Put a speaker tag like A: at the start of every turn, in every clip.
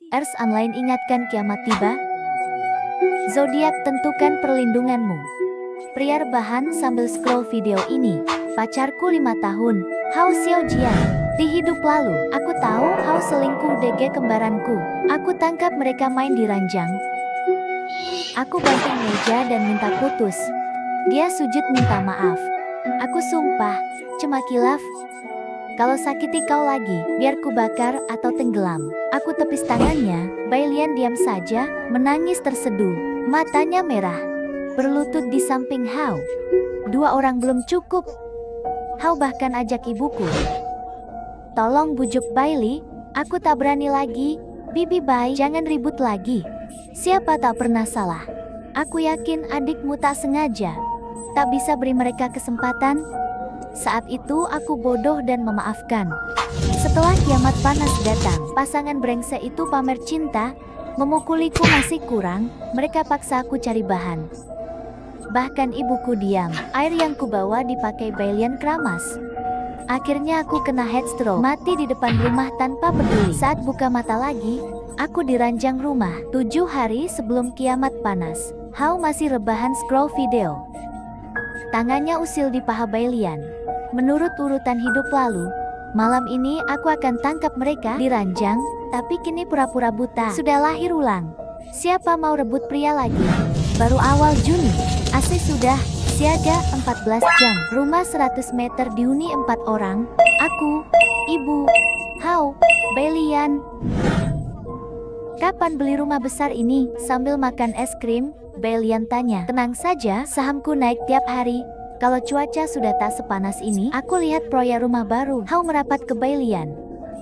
A: Ers Online ingatkan kiamat tiba. Zodiak tentukan perlindunganmu. Pria rebahan sambil scroll video ini. Pacarku 5 tahun, Hao Xiaojian. Di hidup lalu, aku tahu Hao selingkuh DG kembaranku. Aku tangkap mereka main di ranjang. Aku banting meja dan minta putus. Dia sujud minta maaf. Aku sumpah, cuma kilaf. Kalau sakiti kau lagi, biar ku bakar atau tenggelam. Aku tepis tangannya, Bailian diam saja, menangis terseduh. Matanya merah, berlutut di samping Hao. 2 orang belum cukup. Hao bahkan ajak ibuku. Tolong bujuk Bailey, aku tak berani lagi. Bibi Bai, jangan ribut lagi. Siapa tak pernah salah. Aku yakin adikmu tak sengaja. Tak bisa beri mereka kesempatan. Saat itu aku bodoh dan memaafkan. Setelah kiamat panas datang, pasangan brengsek itu pamer cinta, memukuliku masih kurang, mereka paksa aku cari bahan. Bahkan ibuku diam, air yang kubawa dipakai Bailian keramas. Akhirnya aku kena headstroke, mati di depan rumah tanpa peduli. Saat buka mata lagi, aku di ranjang rumah. 7 hari sebelum kiamat panas, Hao masih rebahan scroll video. Tangannya usil di paha Bailian. Menurut urutan hidup lalu, malam ini aku akan tangkap mereka di ranjang, tapi kini pura-pura buta. Sudah lahir ulang. Siapa mau rebut pria lagi? Baru awal Juni, AC sudah siaga 14 jam. Rumah 100 meter dihuni 4 orang. Aku, ibu, Hao, Bailian. Kapan beli rumah besar ini? Sambil makan es krim, Bailian tanya. Tenang saja, sahamku naik tiap hari. Kalau cuaca sudah tak sepanas ini, aku lihat proyek rumah baru. Hao merapat ke Bailian,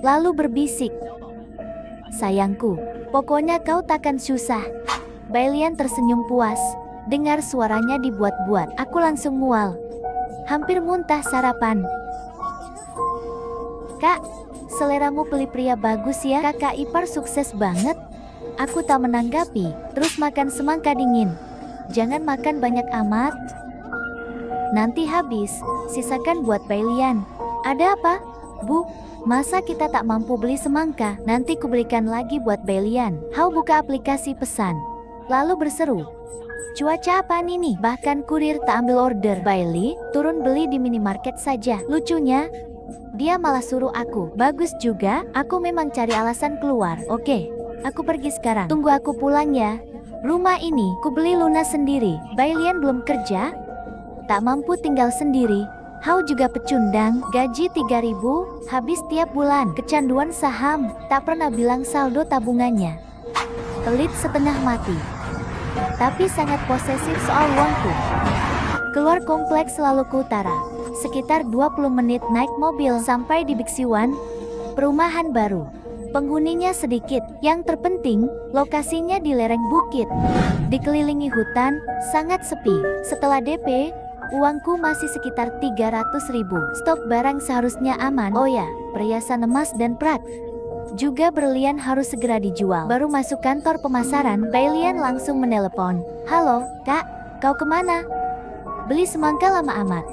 A: lalu berbisik. Sayangku, pokoknya kau takkan susah. Bailian tersenyum puas. Dengar suaranya dibuat-buat, aku langsung mual. Hampir muntah sarapan. Kak, seleramu pilih pria bagus ya. Kakak ipar sukses banget. Aku tak menanggapi, terus makan semangka dingin. Jangan makan banyak amat. Nanti habis, sisakan buat Bailian. Ada apa? Bu, masa kita tak mampu beli semangka? Nanti kubelikan lagi buat Bailian. Hao buka aplikasi pesan, lalu berseru. Cuaca apaan ini? Bahkan kurir tak ambil order. Bailey, turun beli di minimarket saja. Lucunya, dia malah suruh aku. Bagus juga, aku memang cari alasan keluar. Oke, aku pergi sekarang. Tunggu aku pulang ya. Rumah ini kubeli lunas sendiri. Bailian belum kerja, tak mampu tinggal sendiri. Hao juga pecundang, gaji 3.000, habis tiap bulan. Kecanduan saham, tak pernah bilang saldo tabungannya. Pelit setengah mati, tapi sangat posesif soal uangku. Keluar kompleks selalu ke utara. Sekitar 20 menit naik mobil sampai di Big Siwan, perumahan baru. Penghuninya sedikit, yang terpenting, lokasinya di lereng bukit. Dikelilingi hutan, sangat sepi. Setelah DP, uangku masih sekitar 300.000. Stok barang seharusnya aman. Oh ya, perhiasan emas dan prak, juga berlian harus segera dijual. Baru masuk kantor pemasaran, Bailian langsung menelepon. Halo, kak, kau kemana? Beli semangka lama amat.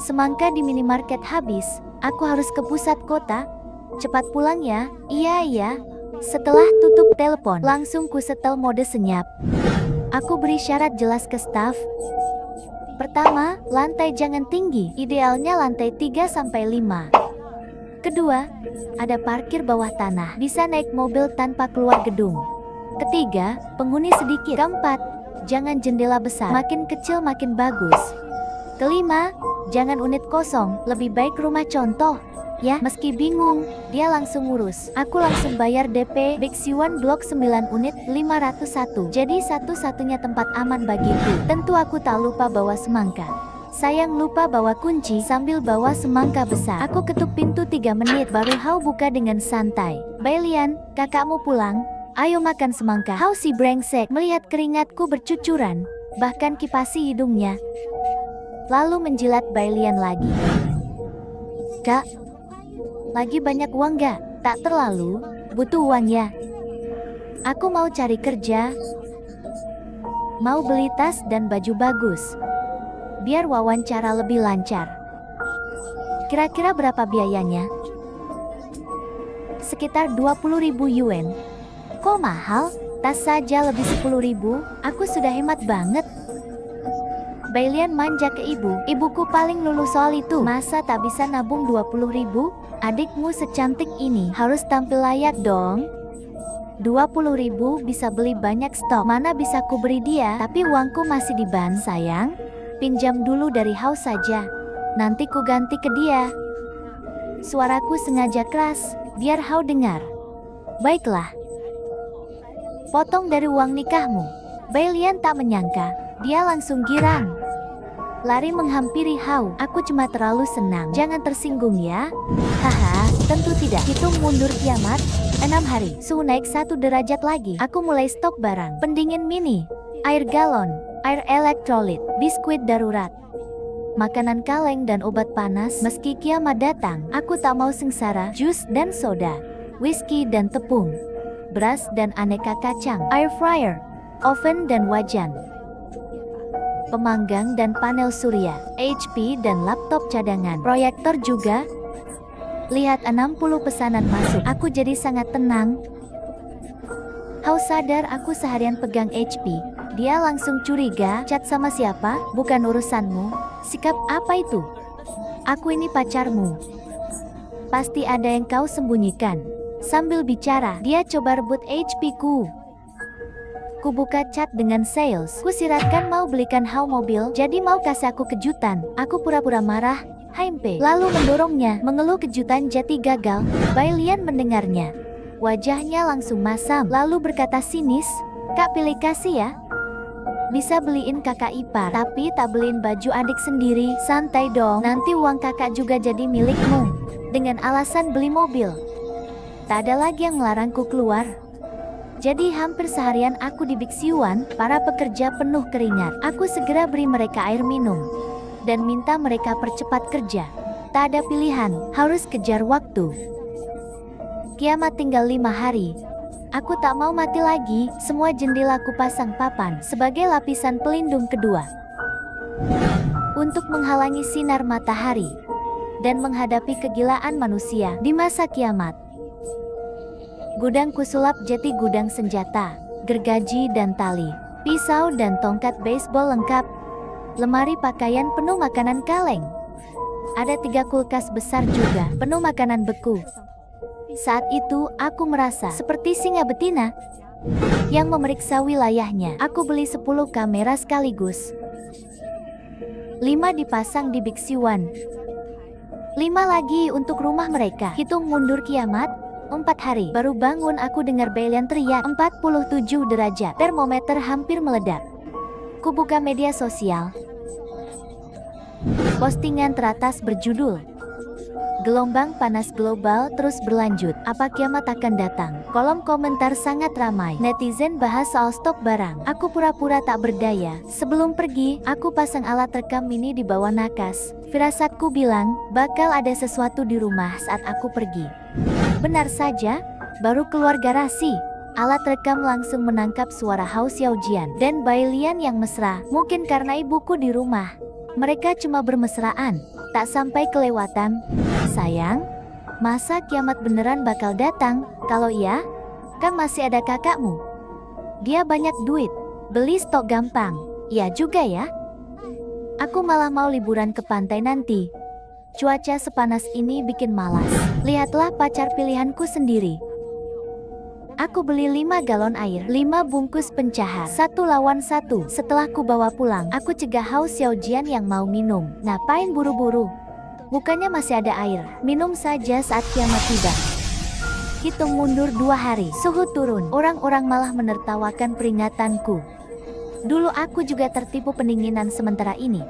A: Semangka di minimarket habis, aku harus ke pusat kota. Cepat pulang ya. Iya. Setelah tutup telepon, langsung ku setel mode senyap. Aku beri syarat jelas ke staf. Pertama, lantai jangan tinggi, idealnya lantai 3-5. Kedua, ada parkir bawah tanah, bisa naik mobil tanpa keluar gedung. Ketiga, penghuni sedikit. Keempat, jangan jendela besar, makin kecil makin bagus. Kelima, jangan unit kosong, lebih baik rumah contoh. Ya, meski bingung, dia langsung ngurus. Aku langsung bayar DP. Big Siwan Blok 9 unit 501. Jadi satu-satunya tempat aman bagiku. Tentu aku tak lupa bawa semangka. Sayang lupa bawa kunci sambil bawa semangka besar. Aku ketuk pintu 3 menit baru Hao buka dengan santai. Bailian, kakakmu pulang. Ayo makan semangka. Hao si brengsek melihat keringatku bercucuran, bahkan kipasi hidungnya. Lalu menjilat Bailian lagi. Kak, lagi banyak uang gak? Tak terlalu, butuh uang ya. Aku mau cari kerja. Mau beli tas dan baju bagus, biar wawancara lebih lancar. Kira-kira berapa biayanya? Sekitar 20.000 yuan. Kok mahal? Tas saja lebih 10.000, aku sudah hemat banget. Bailian manja ke ibu. Ibuku paling luluh soal itu. Masa tak bisa nabung 20.000? Adikmu secantik ini harus tampil layak dong. 20.000 bisa beli banyak stok. Mana bisa ku beri dia? Tapi uangku masih di ban sayang. Pinjam dulu dari Haus saja. Nanti ku ganti ke dia. Suaraku sengaja keras, biar Hao dengar. Baiklah. Potong dari uang nikahmu. Bailian tak menyangka, dia langsung girang. Lari menghampiri Hao. Aku cuma terlalu senang. Jangan tersinggung ya. Haha, tentu tidak. Hitung mundur kiamat. 6 hari. Suhu naik 1 derajat lagi. Aku mulai stok barang. Pendingin mini, air galon, air elektrolit, biskuit darurat, makanan kaleng dan obat panas. Meski kiamat datang, aku tak mau sengsara. Jus dan soda, whisky dan tepung, beras dan aneka kacang, air fryer, oven dan wajan, pemanggang dan panel surya, HP dan laptop cadangan, proyektor juga. Lihat 60 pesanan masuk. Aku jadi sangat tenang. Hao sadar aku seharian pegang HP. Dia langsung curiga. Chat sama siapa? Bukan urusanmu. Sikap apa itu? Aku ini pacarmu. Pasti ada yang kau sembunyikan. Sambil bicara, dia coba rebut HP ku. Ku buka chat dengan sales. Ku siratkan mau belikan Hao mobil. Jadi mau kasih aku kejutan. Aku pura-pura marah. HMP, lalu mendorongnya, mengeluh kejutan jati gagal. Bailian mendengarnya. Wajahnya langsung masam, lalu berkata sinis, "Kak pilih kasih ya. Bisa beliin kakak ipar, tapi tak beliin baju adik sendiri. Santai dong, nanti uang kakak juga jadi milikmu." Dengan alasan beli mobil. Tak ada lagi yang melarangku keluar. Jadi hampir seharian aku di Big Siwan, para pekerja penuh keringat. Aku segera beri mereka air minum dan minta mereka percepat kerja. Tak ada pilihan, harus kejar waktu. Kiamat tinggal 5 hari. Aku tak mau mati lagi. Semua jendela ku pasang papan sebagai lapisan pelindung kedua untuk menghalangi sinar matahari dan menghadapi kegilaan manusia di masa kiamat. Gudang kusulap jati gudang senjata, gergaji dan tali, pisau dan tongkat baseball lengkap. Lemari pakaian penuh makanan kaleng. Ada 3 kulkas besar juga, penuh makanan beku. Saat itu, aku merasa seperti singa betina yang memeriksa wilayahnya. Aku beli 10 kamera sekaligus. 5 dipasang di Big Siwan. 5 lagi untuk rumah mereka. Hitung mundur kiamat. 4 hari. Baru bangun aku dengar Bailian teriak. 47 derajat. Termometer hampir meledak. Ku buka media sosial. Postingan teratas berjudul, "Gelombang panas global terus berlanjut. Apa kiamat akan datang?" Kolom komentar sangat ramai. Netizen bahas soal stok barang. Aku pura-pura tak berdaya. Sebelum pergi, aku pasang alat rekam mini di bawah nakas. Firasatku bilang, bakal ada sesuatu di rumah saat aku pergi. Benar saja, baru keluar garasi, alat rekam langsung menangkap suara Hao Xiaojian dan Bailian yang mesra. Mungkin karena ibuku di rumah, mereka cuma bermesraan, tak sampai kelewatan. Sayang, masa kiamat beneran bakal datang? Kalau iya, kan masih ada kakakmu. Dia banyak duit, beli stok gampang. Iya juga ya. Aku malah mau liburan ke pantai nanti. Cuaca sepanas ini bikin malas. Lihatlah pacar pilihanku sendiri. Aku beli 5 galon air, 5 bungkus pencahar, 1 lawan 1. Setelah ku bawa pulang, aku cegah Hao Xiaojian yang mau minum. Ngapain buru-buru? Bukannya masih ada air? Minum saja saat kiamat tiba. Hitung mundur 2 hari, suhu turun. Orang-orang malah menertawakan peringatanku. Dulu aku juga tertipu pendinginan sementara ini.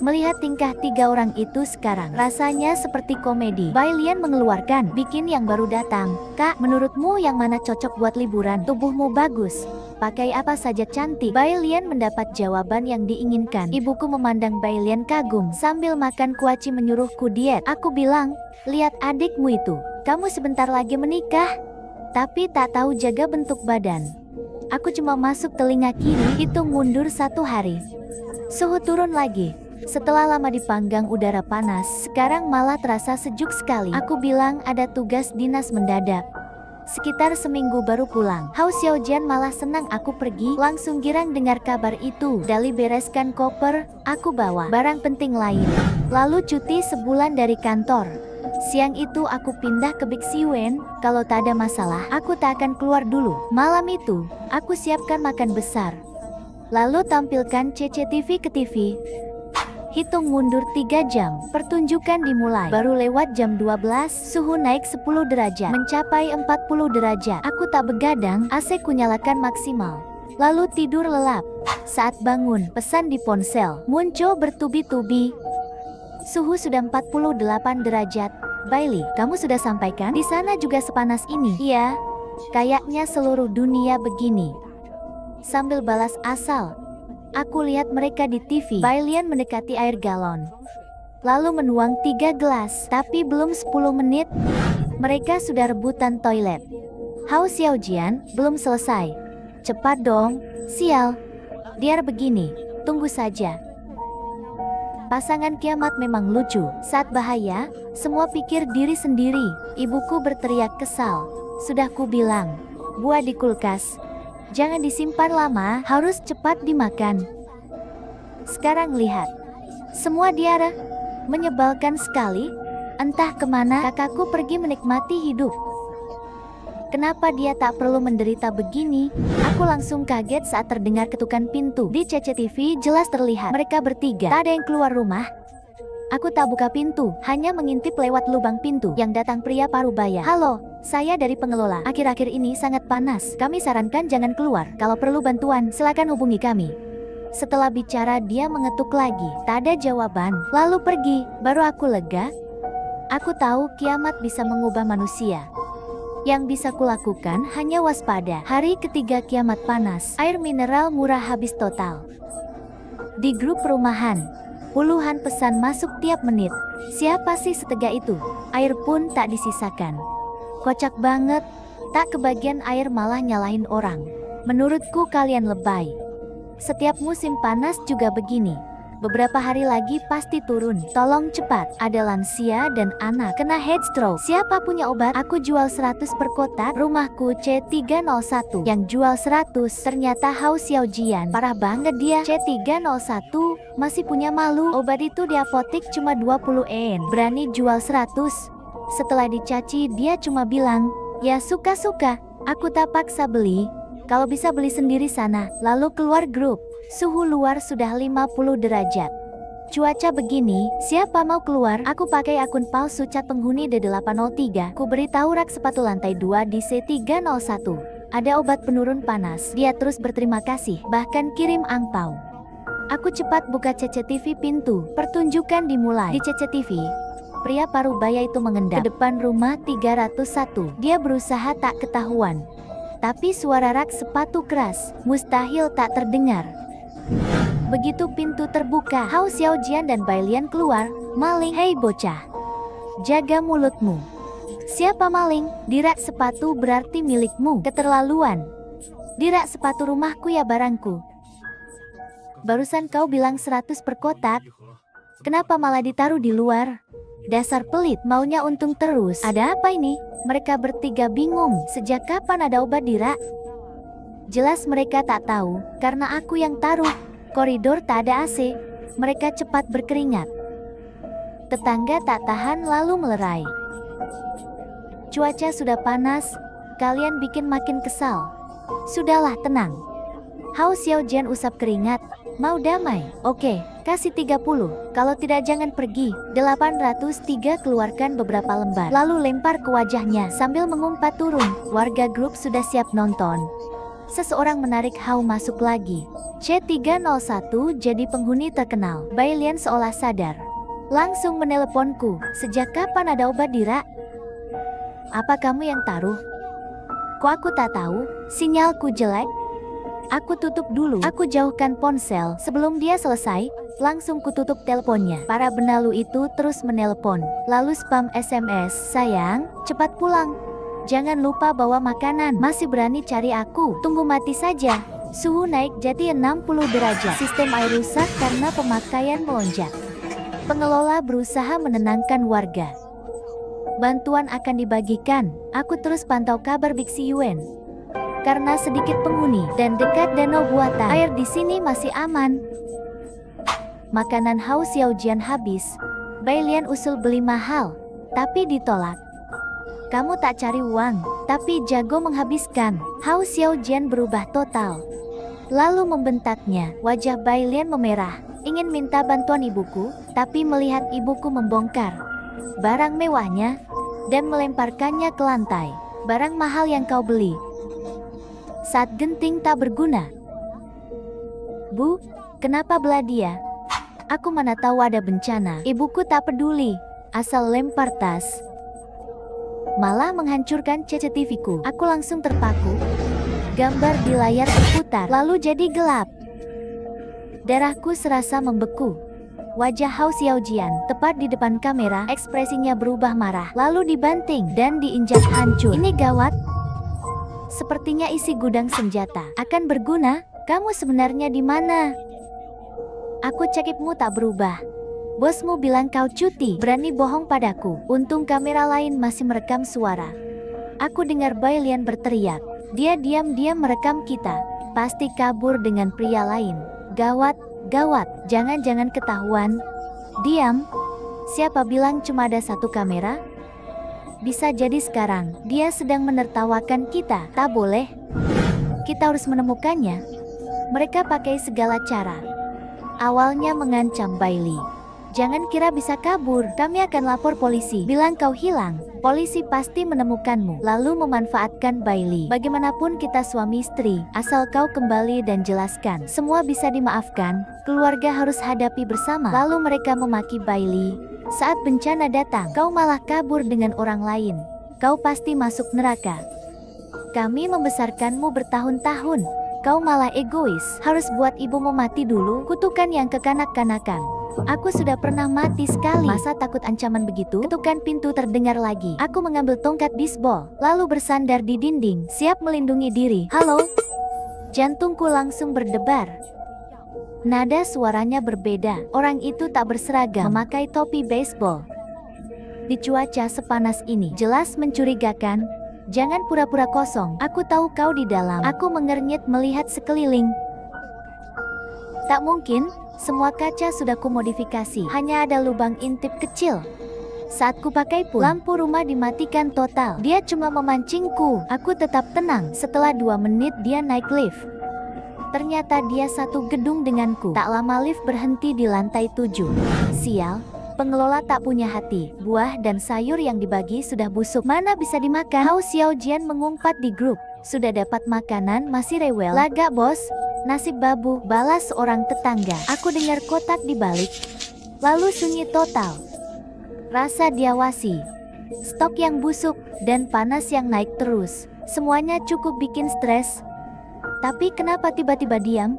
A: Melihat tingkah 3 orang itu sekarang, rasanya seperti komedi. Bailian mengeluarkan, bikin yang baru datang. "Kak, menurutmu yang mana cocok buat liburan? Tubuhmu bagus, pakai apa saja cantik." Bailian mendapat jawaban yang diinginkan. Ibuku memandang Bailian kagum. Sambil makan kuaci menyuruhku diet. Aku bilang, "Lihat adikmu itu, kamu sebentar lagi menikah." Tapi tak tahu jaga bentuk badan. Aku cuma masuk telinga kiri. Hitung mundur 1 hari, suhu turun lagi. Setelah lama dipanggang udara panas, sekarang malah terasa sejuk sekali. Aku bilang ada tugas dinas mendadak. Sekitar seminggu baru pulang. Hao Xiaojian malah senang aku pergi. Langsung girang dengar kabar itu. Dali bereskan koper, aku bawa barang penting lain. Lalu cuti sebulan dari kantor. Siang itu aku pindah ke Big Siwen. Kalau tak ada masalah, aku tak akan keluar dulu. Malam itu, aku siapkan makan besar. Lalu tampilkan CCTV ke TV. Hitung mundur 3 jam, pertunjukan dimulai. Baru lewat jam 12, suhu naik 10 derajat, mencapai 40 derajat. Aku tak begadang, AC kunyalakan maksimal. Lalu tidur lelap. Saat bangun, pesan di ponsel muncul bertubi-tubi. Suhu sudah 48 derajat. Bailey, kamu sudah sampaikan? Di sana juga sepanas ini. Iya, kayaknya seluruh dunia begini. Sambil balas asal. Aku lihat mereka di TV. Bailian mendekati air galon. Lalu menuang 3 gelas. Tapi belum 10 menit, mereka sudah rebutan toilet. Hao Xiaojian, belum selesai. Cepat dong, sial. Dia begini, tunggu saja. Pasangan kiamat memang lucu. Saat bahaya, semua pikir diri sendiri. Ibuku berteriak kesal. Sudah ku bilang, buah di kulkas. Jangan disimpan lama, harus cepat dimakan. Sekarang lihat. Semua diara. Menyebalkan sekali. Entah kemana kakakku pergi menikmati hidup. Kenapa dia tak perlu menderita begini? Aku langsung kaget saat terdengar ketukan pintu. Di CCTV jelas terlihat mereka bertiga. Tak ada yang keluar rumah. Aku tak buka pintu, hanya mengintip lewat lubang pintu. Yang datang pria parubaya. Halo, saya dari pengelola. Akhir-akhir ini sangat panas. Kami sarankan jangan keluar. Kalau perlu bantuan, silakan hubungi kami. Setelah bicara dia mengetuk lagi. Tak ada jawaban. Lalu pergi. Baru aku lega. Aku tahu kiamat bisa mengubah manusia. Yang bisa kulakukan hanya waspada. Hari ketiga kiamat panas. Air mineral murah habis total. Di grup perumahan, puluhan pesan masuk tiap menit. Siapa sih setega itu? Air pun tak disisakan. Kocak banget. Tak kebagian air malah nyalahin orang. Menurutku kalian lebay. Setiap musim panas juga begini. Beberapa hari lagi pasti turun. Tolong cepat. Ada lansia dan anak kena heat stroke. Siapa punya obat? Aku jual 100 per kotak. Rumahku C301. Yang jual 100 ternyata Hao Xiaojian. Parah banget dia. C301 masih punya malu. Obat itu di apotek cuma 20 yen. Berani jual 100. Setelah dicaci dia cuma bilang, ya suka-suka. Aku tak paksa beli. Kalau bisa beli sendiri sana. Lalu keluar grup. Suhu luar sudah 50 derajat. Cuaca begini, siapa mau keluar? Aku pakai akun palsu cat penghuni D803. Ku beritahu rak sepatu lantai 2 di C301. Ada obat penurun panas. Dia terus berterima kasih, bahkan kirim angpau. Aku cepat buka CCTV pintu. Pertunjukan dimulai. Di CCTV, pria parubaya itu mengendap ke depan rumah 301. Dia berusaha tak ketahuan. Tapi suara rak sepatu keras, mustahil tak terdengar. Begitu pintu terbuka, Hao Xiaojian dan Bailian keluar. Maling, hei bocah. Jaga mulutmu. Siapa maling? Di rak sepatu berarti milikmu. Keterlaluan. Di rak sepatu rumahku ya barangku. Barusan kau bilang 100 per kotak. Kenapa malah ditaruh di luar? Dasar pelit, maunya untung terus. Ada apa ini? Mereka bertiga bingung. Sejak kapan ada obat di rak? Jelas mereka tak tahu, karena aku yang taruh. Koridor tak ada AC. Mereka cepat berkeringat. Tetangga tak tahan lalu melerai. Cuaca sudah panas, kalian bikin makin kesal. Sudahlah, tenang. Hao Xiaojian usap keringat. Mau damai? Oke, kasih 30. Kalau tidak jangan pergi. 803 keluarkan beberapa lembar. Lalu lempar ke wajahnya sambil mengumpat turun. Warga grup sudah siap nonton. Seseorang menarik Hao masuk lagi. C301 jadi penghuni terkenal. Bailian seolah sadar. Langsung meneleponku. Sejak kapan ada obat di rak? Apa kamu yang taruh? Kok aku tak tahu? Sinyalku jelek. Aku tutup dulu. Aku jauhkan ponsel. Sebelum dia selesai, langsung kututup teleponnya. Para benalu itu terus menelpon. Lalu spam SMS. Sayang, cepat pulang. Jangan lupa bawa makanan. Masih berani cari aku? Tunggu mati saja. Suhu naik jadi 60 derajat. Sistem air rusak karena pemakaian melonjak. Pengelola berusaha menenangkan warga. Bantuan akan dibagikan. Aku terus pantau kabar Bixi Yuan. Karena sedikit penghuni dan dekat danau buatan, air di sini masih aman. Makanan Hao Xiaojian habis. Bai Lian usul beli mahal, tapi ditolak. Kamu tak cari uang, tapi jago menghabiskan. Hao Xiaojian berubah total. Lalu membentaknya. Wajah Bai Lian memerah. Ingin minta bantuan ibuku, tapi melihat ibuku membongkar barang mewahnya dan melemparkannya ke lantai. Barang mahal yang kau beli saat genting tak berguna. Bu, kenapa belah dia? Aku mana tahu ada bencana. Ibuku tak peduli, asal lempar tas. Malah menghancurkan CCTV-ku. Aku langsung terpaku. Gambar di layar berputar, lalu jadi gelap. Darahku serasa membeku. Wajah Hao Xiaojian tepat di depan kamera, ekspresinya berubah marah, lalu dibanting dan diinjak hancur. Ini gawat. Sepertinya isi gudang senjata akan berguna. Kamu sebenarnya di mana? Aku cekipmu tak berubah. Bosmu bilang kau cuti, berani bohong padaku. Untung kamera lain masih merekam suara. Aku dengar Bai Lian berteriak. Dia diam-diam merekam kita. Pasti kabur dengan pria lain. Gawat, gawat, jangan-jangan ketahuan. Diam. Siapa bilang cuma ada satu kamera? Bisa jadi sekarang dia sedang menertawakan kita. Tak boleh. Kita harus menemukannya. Mereka pakai segala cara. Awalnya mengancam Bailey. Jangan kira bisa kabur, kami akan lapor polisi. Bilang kau hilang, polisi pasti menemukanmu. Lalu memanfaatkan Bailey. Bagaimanapun kita suami istri, asal kau kembali dan jelaskan. Semua bisa dimaafkan, keluarga harus hadapi bersama. Lalu mereka memaki Bailey. Saat bencana datang, kau malah kabur dengan orang lain. Kau pasti masuk neraka. Kami membesarkanmu bertahun-tahun. Kau malah egois, harus buat ibumu mati dulu. Kutukan yang kekanak-kanakan. Aku sudah pernah mati sekali. Masa takut ancaman begitu? Ketukan pintu terdengar lagi. Aku mengambil tongkat bisbol, lalu bersandar di dinding, siap melindungi diri. Halo? Jantungku langsung berdebar. Nada suaranya berbeda. Orang itu tak berseragam, memakai topi baseball. Di cuaca sepanas ini, jelas mencurigakan. Jangan pura-pura kosong. Aku tahu kau di dalam. Aku mengernyit melihat sekeliling. Tak mungkin. Semua kaca sudah kumodifikasi, hanya ada lubang intip kecil. Saat kupakai pun, lampu rumah dimatikan total. Dia cuma memancingku. Aku tetap tenang. Setelah 2 menit dia naik lift. Ternyata dia satu gedung denganku. Tak lama lift berhenti di lantai 7. Sial, pengelola tak punya hati. Buah dan sayur yang dibagi sudah busuk. Mana bisa dimakan? Hao Xiaojian mengumpat di grup. Sudah dapat makanan, masih rewel. Laga bos. Nasib babu, balas seorang tetangga. Aku dengar kotak di balik. Lalu sunyi total. Rasa diawasi. Stok yang busuk dan panas yang naik terus. Semuanya cukup bikin stres. Tapi kenapa tiba-tiba diam?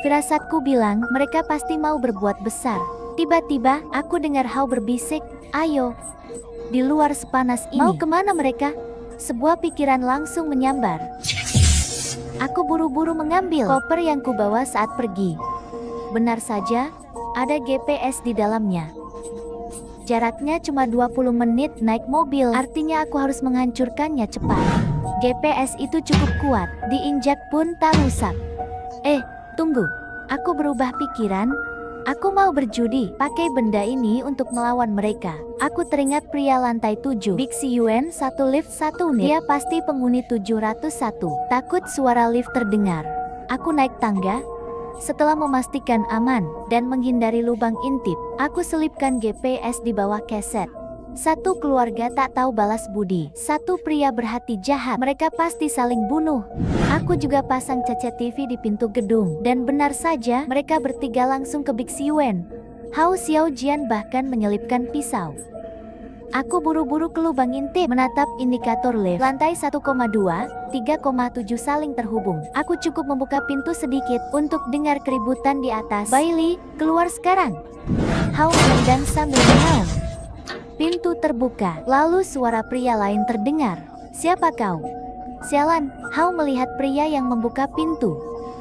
A: Firasatku bilang mereka pasti mau berbuat besar. Tiba-tiba aku dengar Hao berbisik, "Ayo." Di luar sepanas ini. Mau kemana mereka? Sebuah pikiran langsung menyambar. Aku buru-buru mengambil koper yang kubawa saat pergi. Benar saja, ada GPS di dalamnya. Jaraknya cuma 20 menit naik mobil, artinya aku harus menghancurkannya cepat. GPS itu cukup kuat, diinjak pun tak rusak. Tunggu. Aku berubah pikiran. Aku mau berjudi, pakai benda ini untuk melawan mereka. Aku teringat pria lantai 7, Bixi Yuan, 1 lift 1 unit. Dia pasti penghuni 701. Takut suara lift terdengar. Aku naik tangga. Setelah memastikan aman dan menghindari lubang intip, aku selipkan GPS di bawah keset. Satu keluarga tak tahu balas budi. Satu pria berhati jahat. Mereka pasti saling bunuh. Aku juga pasang CCTV di pintu gedung. Dan benar saja, mereka bertiga langsung ke Bixi Yuan. Hao Xiaojian bahkan menyelipkan pisau. Aku buru-buru ke lubang intip, menatap indikator lift. Lantai 1,2, 3,7 saling terhubung. Aku cukup membuka pintu sedikit untuk dengar keributan di atas. Bailey, keluar sekarang. Hao menendang sambil mengaum. Pintu terbuka, lalu suara pria lain terdengar. Siapa kau? Sialan, Hao melihat pria yang membuka pintu.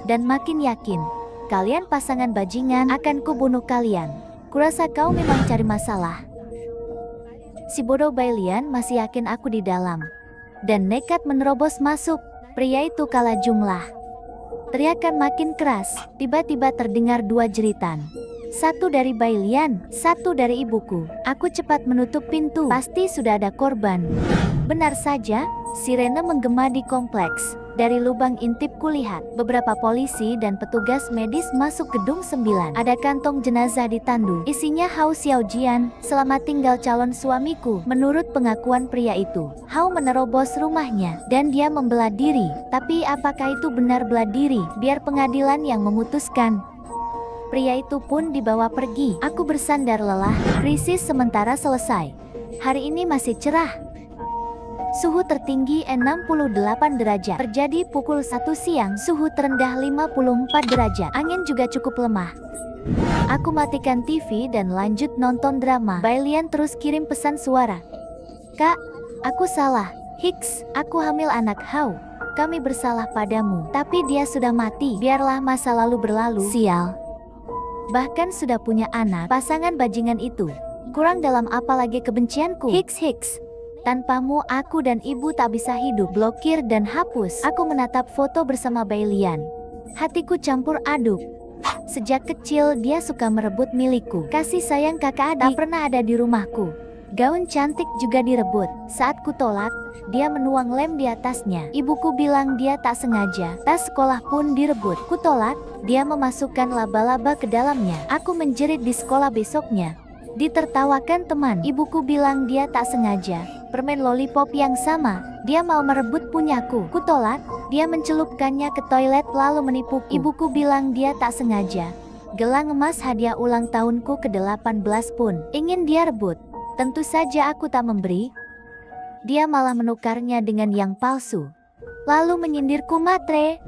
A: Dan makin yakin, kalian pasangan bajingan, akan kubunuh kalian. Kurasa kau memang cari masalah. Si bodoh Bailian masih yakin aku di dalam dan nekat menerobos masuk. Pria itu kalah jumlah. Teriakan makin keras, tiba-tiba terdengar dua jeritan. Satu dari Bailian, satu dari ibuku. Aku cepat menutup pintu, pasti sudah ada korban. Benar saja, sirene menggema di kompleks. Dari lubang intip kulihat, beberapa polisi dan petugas medis masuk gedung 9. Ada kantong jenazah ditandu, isinya Hao Xiaojian, selamat tinggal calon suamiku. Menurut pengakuan pria itu, Hao menerobos rumahnya, dan dia membela diri. Tapi apakah itu benar bela diri? Biar pengadilan yang memutuskan. Pria itu pun dibawa pergi. Aku bersandar lelah, krisis sementara selesai. Hari ini masih cerah. Suhu tertinggi 68 derajat. Terjadi pukul 1 siang, suhu terendah 54 derajat. Angin juga cukup lemah. Aku matikan TV dan lanjut nonton drama. Bailian terus kirim pesan suara. Kak, aku salah. Hicks, aku hamil anak Hao. Kami bersalah padamu. Tapi dia sudah mati. Biarlah masa lalu berlalu. Sial. Bahkan sudah punya anak. Pasangan bajingan itu. Kurang dalam apa lagi kebencianku. Hicks. Tanpamu aku dan ibu tak bisa hidup. Blokir dan hapus. Aku menatap foto bersama Bailian. Hatiku campur aduk. Sejak kecil dia suka merebut milikku. Kasih sayang kakak adik tak pernah ada di rumahku. Gaun cantik juga direbut. Saat ku tolak, dia menuang lem di atasnya. Ibuku bilang dia tak sengaja. Tas sekolah pun direbut. Ku tolak, dia memasukkan laba-laba ke dalamnya. Aku menjerit di sekolah besoknya. Ditertawakan teman. Ibuku bilang dia tak sengaja. Permen lollipop yang sama, dia mau merebut punyaku. Ku tolak, dia mencelupkannya ke toilet lalu menipuku. Ibuku bilang dia tak sengaja. Gelang emas hadiah ulang tahunku ke-18 pun ingin dia rebut. Tentu saja aku tak memberi. Dia malah menukarnya dengan yang palsu. Lalu menyindirku matre.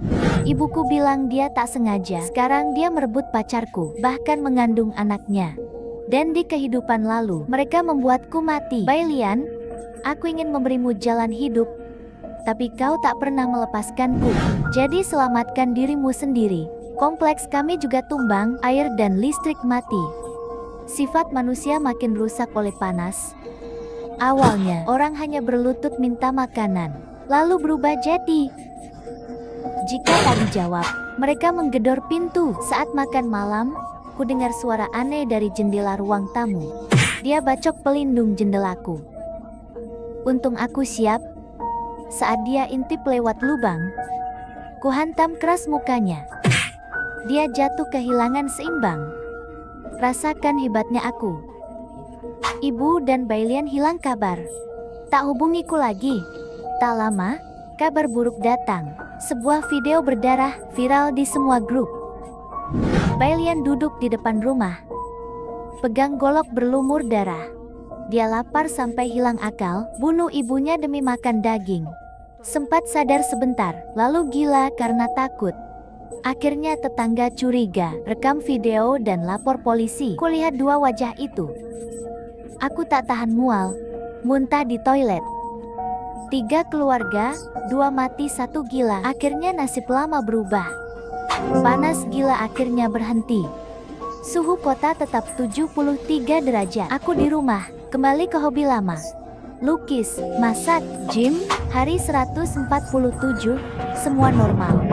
A: Ibuku bilang dia tak sengaja. Sekarang dia merebut pacarku, bahkan mengandung anaknya. Dan di kehidupan lalu, mereka membuatku mati. Bailian, aku ingin memberimu jalan hidup, tapi kau tak pernah melepaskanku. Jadi selamatkan dirimu sendiri. Kompleks kami juga tumbang, air dan listrik mati. Sifat manusia makin rusak oleh panas. Awalnya, orang hanya berlutut minta makanan, lalu berubah jadi. Jika tak dijawab, mereka menggedor pintu. Saat makan malam, ku dengar suara aneh dari jendela ruang tamu. Dia bacok pelindung jendelaku. Untung aku siap. Saat dia intip lewat lubang, ku hantam keras mukanya. Dia jatuh kehilangan seimbang. Rasakan hebatnya aku. Ibu dan Bailian hilang kabar. Tak hubungiku lagi. Tak lama, kabar buruk datang. Sebuah video berdarah viral di semua grup. Bailian duduk di depan rumah, pegang golok berlumur darah. Dia lapar sampai hilang akal, bunuh ibunya demi makan daging. Sempat sadar sebentar, lalu gila karena takut. Akhirnya tetangga curiga, rekam video dan lapor polisi. Kulihat dua wajah itu. Aku tak tahan mual, muntah di toilet. 3 keluarga, 2 mati 1 gila. Akhirnya nasib lama berubah. Panas gila akhirnya berhenti. Suhu kota tetap 73 derajat. Aku di rumah, kembali ke hobi lama. Lukis, masak, gym. Hari 147, semua normal.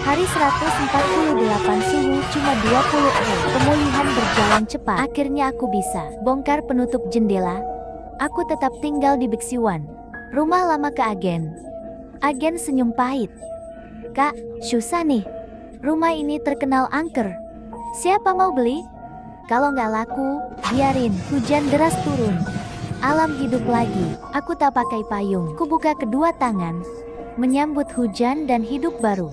A: Hari 148 suhu cuma 20. Pemulihan berjalan cepat. Akhirnya aku bisa bongkar penutup jendela. Aku tetap tinggal di Bexiwan. Rumah lama ke agen. Agen senyum pahit. Kak, susah nih. Rumah ini terkenal angker. Siapa mau beli? Kalau nggak laku, biarin. Hujan deras turun. Alam hidup lagi. Aku tak pakai payung. Ku buka kedua tangan, menyambut hujan dan hidup baru.